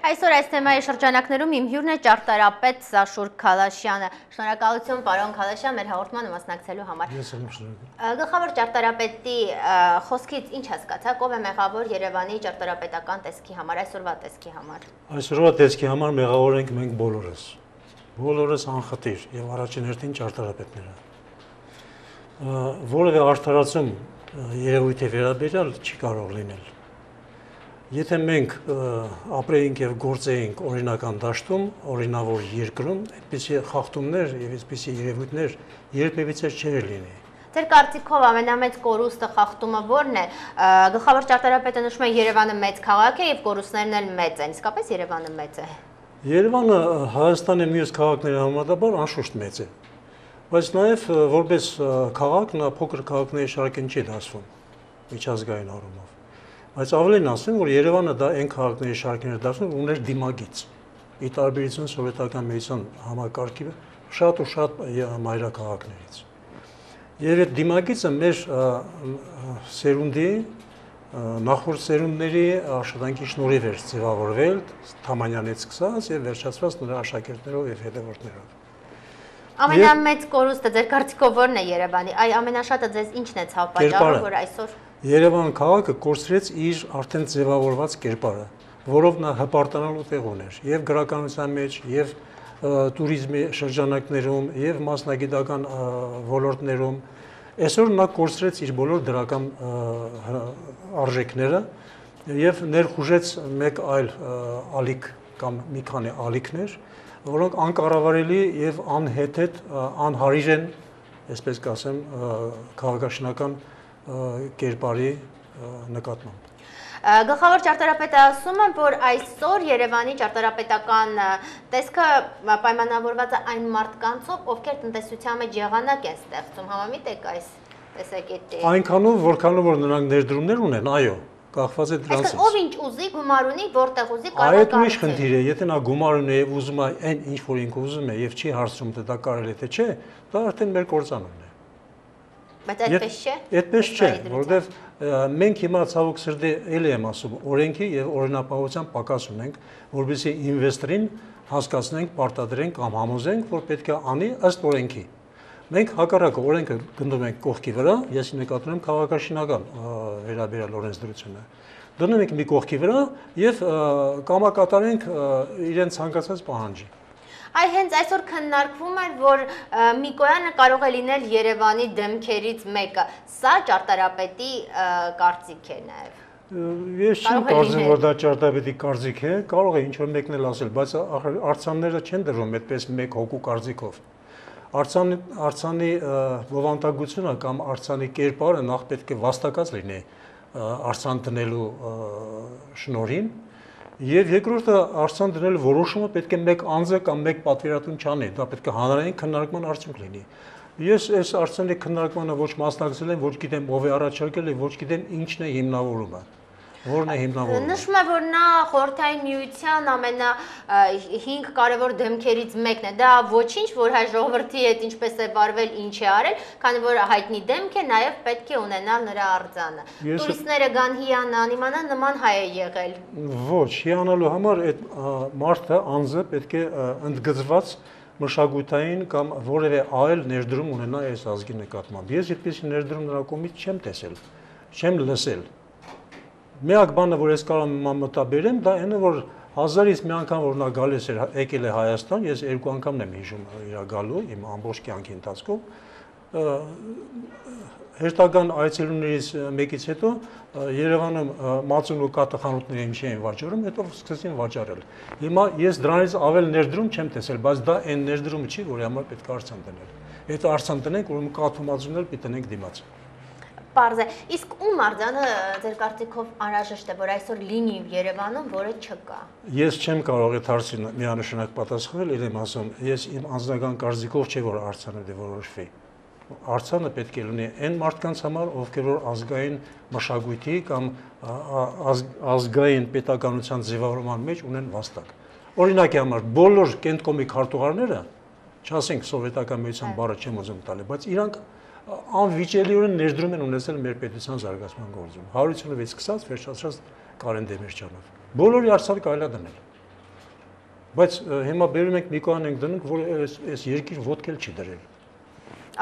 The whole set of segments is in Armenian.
Այսօր այս թեմայի շրջանակներում իմ հյուրն է ճարտարապետ Սաշուր Քալաշյանը։ Շնորհակալություն պարոն Քալաշյան մեր հաղորդմանը մասնակցելու համար։ Ես եմ շնորհակալ։ Գլխավոր ճարտարապետի խոսքից ինչ հասկացաք, ով է մեղավոր Երևանի ճարտարապետական տեսքի համար, այսօրվա տեսքի համար։ Այսօրվա տեսքի համար մեղավոր ենք մենք բոլորս։ Բոլորս անխտիր եւ առաջին հերթին ճարտարապետները։ Որևէ արդարացում երևույթի վերաբերյալ չի կարող լինել։ Եթե մենք ապրեինք եւ գործեինք օրինական դաշտում, օրինավոր երկրում, այդպիսի խախտումներ եւ այսպիսի երևույթներ երբևիցե չէր լինի։ Ձեր կարծիքով ամենամեծ կորուստը խախտումը ո՞րն է։ Գլխավոր ճարտարապետը նշում է Երևանը մեծ քաղաք է եւ կորուստներն էլ մեծ են։ Իսկապես Երևանը մեծ է։ Երևանը Հայաստանի մյուս քաղաքների համեմատաբար անշուշտ մեծ է։ Բայց նաեւ որպես քաղաք նա փոքր քաղաքների շարքին չի դասվում միջազգային առումով։ Բայց ավելին ասեմ, որ Երևանը դա այն քաղաքների շարքին էր դասում, ուներ դիմագիծ։ Ի տարբերություն սովետական միության համակարգի շատ ու շատ մայրաքաղաքներից։ Եվ այդ դիմագիծը մեր սերունդի նախորդ սերունդների աշխատանքի շնորհիվ էր ձևավորվել Թամանյանից սկսած եւ վերջացված նրա աշակերտներով եւ հետևորդներով։ Ամենամեծ կորուստը ձեր կարծիքով ո՞րն է Երևանի։ Այ ամենաշատը ձեզ ի՞նչն է ցավ պատճառը, որ այսօր Երևան քաղաքը կորցրեց իր արդեն ձևավորված կերպարը, որով նա հպարտանալու տեղ ուներ եւ գրականության մեջ, եւ туриզմի շրջանակներում, եւ մասնագիտական ոլորտներում։ Այսօր նա կորցրեց իր բոլոր դրական արժեքները եւ ներխուժեց մեկ այլ ալիք կամ մի քանի ալիքներ, որոնք անկառավարելի եւ անհեթեթ անհարիր են, այսպես կասեմ, քաղաքաշինական կերպարի նկատմամբ։ Գլխավոր ճարտարապետը ասում է, որ այսօր Երևանի ճարտարապետական տեսքը պայմանավորված է այն մարդկանցով, ովքեր տնտեսության մեջ եղանակ են ստեղծում, համամիտ եք այս տեսակետի։ Այնքանով, որքանով որ նրանք ներդրումներ ունեն, այո, կախված է դրանից։ Ով ինչ ուզի, գումար ունի, որտեղ ուզի կարող է Այդ ուրիշ խնդիր է, եթե նա գումար ունի եւ ուզում է այն ինչ որ ինքը ուզում է եւ չի հարցում թե դա կարելի է թե չէ, դա արդեն մեր կործանումն է։ Բայց այդպես չէ։ Այդպես չէ, որովհետև մենք հիմա ցավոք սրտի էլի եմ ասում, օրենքի եւ օրինապահության պակաս ունենք, որովհետեւ ինվեստորին հասկացնենք, պարտադրենք կամ համոզենք, որ պետք է անի ըստ օրենքի։ Մենք հակառակը օրենքը գնդում ենք կողքի վրա, ես նկատում եմ քաղաքաշինական վերաբերյալ օրենսդրությունը։ Դնում ենք մի կողքի վրա եւ կամակատարենք իրեն ցանկացած պահանջի։ Այ հենց այսօր քննարկվում է, որ Միկոյանը կարող է լինել Երևանի դեմքերից մեկը։ Սա ճարտարապետի կարծիք է նաև։ Ես չեմ կարծում, որ դա ճարտարապետի կարծիք է, կարող է ինչ-որ մեկն էլ ասել, բայց արձանները չեն դրվում այդպես մեկ հոգու կարծիքով։ Արձանի բովանդակությունը կամ արձանի կերպարը նախ պետք է վաստակած լինի արձան դնելու շնորհին։ Եվ երկրորդը արձան դնելու որոշումը պետք է մեկ անձը կամ մեկ պատվիրատուն չանի, դա պետք է հանրային քննարկման արդյունք լինի։ Ես այս արձանի քննարկմանը ոչ մասնակցել եմ, ոչ գիտեմ ով է առաջարկել եւ ոչ գիտեմ ինչն է հիմնավորումը։ Որն է հիմնավորումը։ Նշվում է, որ նա խորհրդային միության ամենա 5 կարևոր դեմքերից մեկն է։ Դա ոչինչ, որ հայ ժողովրդի հետ ինչպես է վարվել, ինչ է արել, քանի որ հայտնի դեմք է, նաեւ պետք է ունենալ նրա արձանը։ Տուրիստները գան հիանան, իմանան նման հայ է եղել։ Ոչ, հիանալու համար այդ մարդը, անձը պետք է ընդգծված մշակութային կամ որևէ այլ ներդրում ունենա այս ազգի նկատմամբ։ Ես այդպիսի ներդրում նրա կողմից չեմ տեսել, չեմ լսել։ Միակ բանը, որ ես կարող եմ մտաբերեմ, դա այն է, որ 1000-ից մի անգամ որ նա գալիս էր, եկել է Հայաստան, ես 2 անգամն եմ հիշում իր գալու իմ ամբողջ կյանքի ընթացքում, հերթական այցելուներից մեկից հետո Երևանում մածուն ու կատը խանութները ինչ էին վաճառում, հետո սկսեցին վաճառել։ Հիմա ես դրանից ավել ներդրում չեմ տեսել, բայց դա այն ներդրումը չի, որի համար պետք է արձան դնել։ Եթե արձան տնենք, ուրեմն կաթ ու մածուններ պիտի տնենք դիմաց։ Պարզ է, իսկ ում արձանը ձեր կարծիքով անհրաժեշտ է, որ այսօր լինի Երևանում, որը չկա։ Ես չեմ կարող այդ հարցին միանշանակ պատասխանել, իրեմ ասում, ես իմ անձնական կարծիքով չէ, որ արձանը դե որոշվի։ Արձանը պետք է լինի այն մարդկանց համար, ովքեր որ ազգային մշակույթի կամ ազգային պետականության ձևավորման մեջ ունեն վաստակ։ Օրինակի համար բոլոր կենտկոմի քարտուղարները, չասենք սովետական միության բառը չեմ ուզում տալ, բայց իրանք անվիճելիորեն ներդրում են ունեցել մեր պետության զարգացման գործում։ 156 սկսած վերջացած Կարեն Դեմիրճյանով։ Բոլորի արձանը կարելի է դնել։ Բայց հիմա բերում ենք մի կողան ենք դնում, որ այս երկիր ոդկ էլ չի դրել։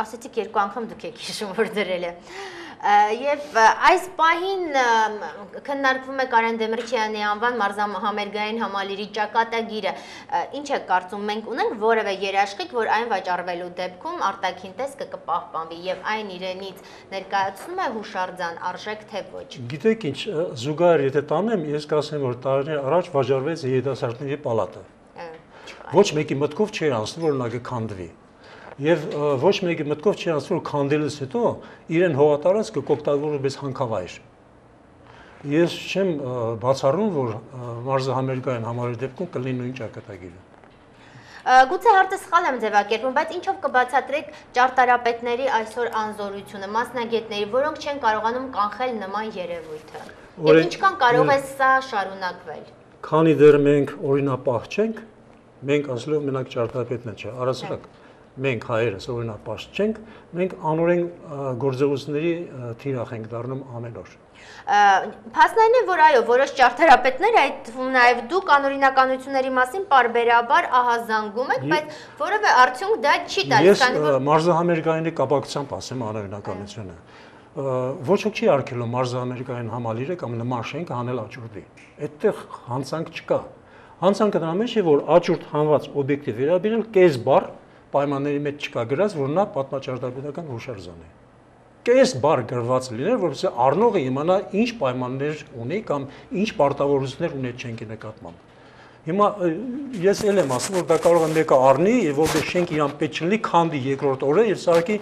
Ասեցիք երկու անգամ դուք եք հիշում, որ դրել է։ Եվ այս պահին քննարկվում է Կարեն Դեմիրճյանի անվան մարզահամերգային համալիրի ճակատագիրը։ Ինչ է կարծում, մենք ունենք որևէ երաշխիք, որ այն վաճառվելու դեպքում արտաքին տեսքը կպահպանվի եւ այն իրենից ներկայացնում է հուշարձան արժեք թե ոչ։ Գիտեք ինչ, զուգահեռ եթե տանեմ, ես կասեմ, որ տարիներ առաջ վաճառվեց երիտասարդների պալատը։ Ոչ մեկի մտքով չէր անցնում, որ նա կքանդվի։ Եվ ոչ մեկի մտքով չի անցնում, որ քանդելուց հետո իրեն հողատարած կօգտագործվի որպես հանքավայր։ Ես չեմ բացառում, որ մարզահամերգային համալիրի դեպքում կլինի նույն ճակատագիրը։ Գուցե հարցը սխալ եմ ձևակերպում, բայց ինչով կբացատրեք ճարտարապետների այսօր անզորությունը, մասնագետների, որոնք չեն կարողանում կանխել նման երևույթը։ Եվ ինչքան կարող է սա շարունակվել։ Քանի դեռ մենք օրինապահ չենք, մենք ասելով մենակ ճարտարապետն չէ, առասարակ մենք հայերս օրինապահ չենք, մենք անօրեն գործողությունների թիրախ ենք դառնում ամեն օր։ Փաստն է, որ այո, որոշ ճարտարապետներ, այդ թվում նաև դուք անօրինականությունների մասին պարբերաբար ահազանգում եք, բայց որևէ արդյունք դա չի տալիս, քանի որ մարզահամերգայինի կապակցությամբ ասեմ անօրինականությունը։ Ոչ ոք չի արգելում մարզահամերգային համալիրը կամ նման շենք հանել աճուրդի։ Այդտեղ հանցանք չկա։ Հանցանքը դրա մեջ է, որ աճուրդ հանված օբյեկտի վերաբերյալ կես բառ պայմանների մեջ չկա գրած, որ նա պատմաճարտարապետական հուշարձան է։ Կես բառ գրված լիներ, որովհետեւ առնողը իմանա ինչ պայմաններ ունի կամ ինչ պարտավորություններ ունի շենքի նկատմամբ։ Հիմա ես էլ եմ ասում, որ դա կարող է մեկը առնի եւ որպես շենք իրան պետք չլինի, քանդի երկրորդ օրը եւ սարքի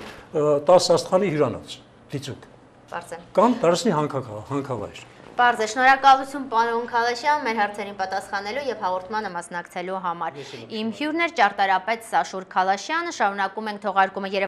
10 աստղանի հյուրանոց։ Դիցուկ։ Պարզ է։ Կամ դարձնի հանքավայր։ Պարզ է, շնորհակալություն պարոն Քալաշյան մեր հարցերին պատասխանելու եւ հաղորդմանը մասնակցելու համար։ Իմ հյուրն էր ճարտարապետ Սաշուր Քալաշյանը, շարունակում ենք թողարկումը